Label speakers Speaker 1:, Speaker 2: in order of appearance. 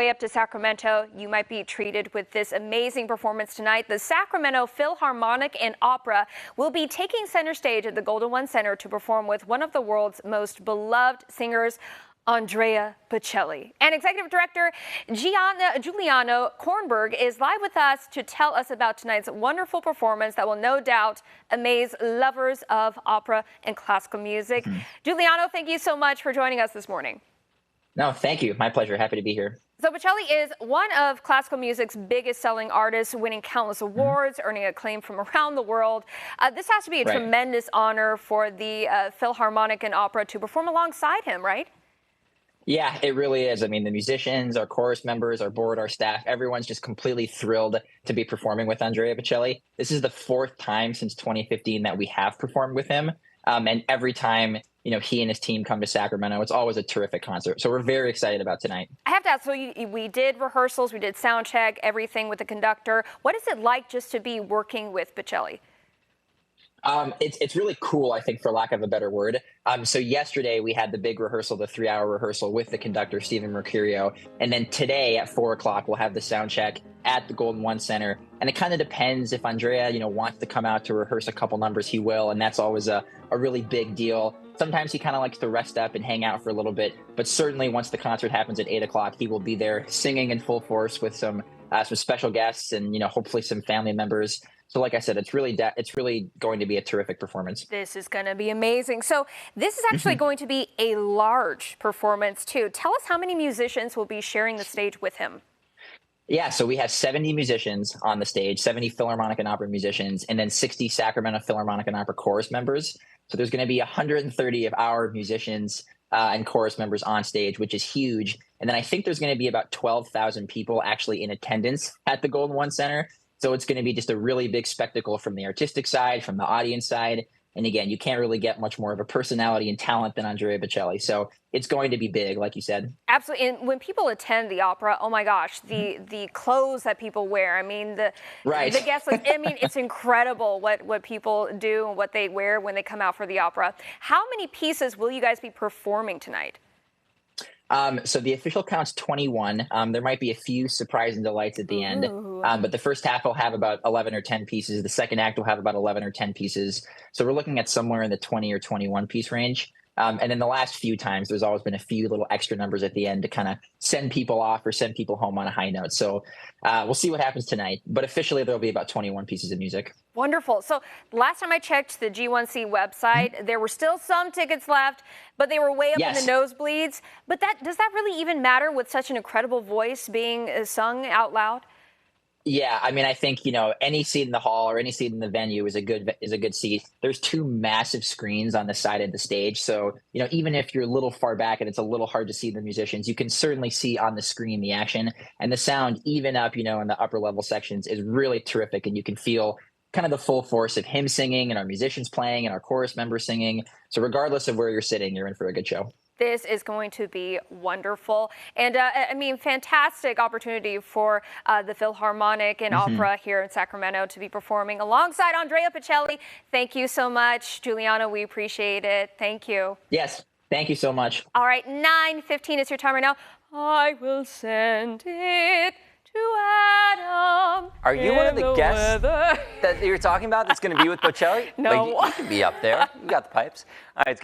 Speaker 1: way up to Sacramento, you might be treated with this amazing performance tonight. The Sacramento Philharmonic and Opera will be taking center stage at the Golden One Center to perform with one of the world's most beloved singers, Andrea Bocelli. And Executive Director Giuliano Kornberg is live with us to tell us about tonight's wonderful performance that will no doubt amaze lovers of opera and classical music. Giuliano, thank you so much for joining us this morning.
Speaker 2: No, thank you. My pleasure. Happy to be here.
Speaker 1: So Bocelli is one of classical music's biggest selling artists, winning countless awards, earning acclaim from around the world. This has to be a tremendous honor for the Philharmonic and Opera to perform alongside him, right?
Speaker 2: Yeah, it really is. I mean, the musicians, our chorus members, our board, our staff, everyone's just completely thrilled to be performing with Andrea Bocelli. This is the fourth time since 2015 that we have performed with him. And every time, he and his team come to Sacramento, it's always a terrific concert. So we're very excited about tonight.
Speaker 1: I have to ask, so we did rehearsals, we did sound check, everything with the conductor. What is it like just to be working with Bocelli?
Speaker 2: It's really cool, I think, for lack of a better word. So yesterday we had the big rehearsal, the 3-hour rehearsal with the conductor, Stephen Mercurio. And then today at 4 o'clock, we'll have the sound check at the Golden One Center. And it kind of depends if Andrea, wants to come out to rehearse a couple numbers, he will. And that's always a really big deal. Sometimes he kind of likes to rest up and hang out for a little bit. But certainly once the concert happens at 8 o'clock, he will be there singing in full force with some special guests and, hopefully some family members. So like I said, it's really going to be a terrific performance.
Speaker 1: This is going to be amazing. So this is actually going to be a large performance, too. Tell us how many musicians will be sharing the stage with him.
Speaker 2: Yeah, so we have 70 musicians on the stage, 70 Philharmonic and Opera musicians, and then 60 Sacramento Philharmonic and Opera chorus members. So there's going to be 130 of our musicians and chorus members on stage, which is huge. And then I think there's going to be about 12,000 people actually in attendance at the Golden One Center. So it's going to be just a really big spectacle from the artistic side, from the audience side. And again, you can't really get much more of a personality and talent than Andrea Bocelli. So it's going to be big, like you said.
Speaker 1: Absolutely. And when people attend the opera, oh my gosh, the clothes that people wear. I mean, the guests, I mean, it's incredible what people do and what they wear when they come out for the opera. How many pieces will you guys be performing tonight?
Speaker 2: So the official count's 21. There might be a few surprise delights at the end, but the first half will have about 11 or 10 pieces. The second act will have about 11 or 10 pieces. So we're looking at somewhere in the 20 or 21 piece range. And then the last few times, there's always been a few little extra numbers at the end to kind of send people off or send people home on a high note. So we'll see what happens tonight. But officially, there'll be about 21 pieces of music.
Speaker 1: Wonderful. So last time I checked the G1C website, there were still some tickets left, but they were way up in the nosebleeds. But does that really even matter with such an incredible voice being sung out loud?
Speaker 2: Yeah, I mean, I think, any seat in the hall or any seat in the venue is a good seat. There's 2 massive screens on the side of the stage. So, even if you're a little far back and it's a little hard to see the musicians, you can certainly see on the screen the action. And the sound, even up, in the upper level sections, is really terrific. And you can feel kind of the full force of him singing and our musicians playing and our chorus members singing. So regardless of where you're sitting, you're in for a good show.
Speaker 1: This is going to be wonderful. And I mean, fantastic opportunity for the Philharmonic and Opera here in Sacramento to be performing alongside Andrea Bocelli. Thank you so much, Giuliano. We appreciate it. Thank you.
Speaker 2: Yes. Thank you so much.
Speaker 1: All right. 9:15 is your time right now. I will send it to Adam.
Speaker 3: Are you one of the guests that you're talking about that's going to be with Bocelli?
Speaker 1: No.
Speaker 3: Like, you can be up there. You got the pipes. All right.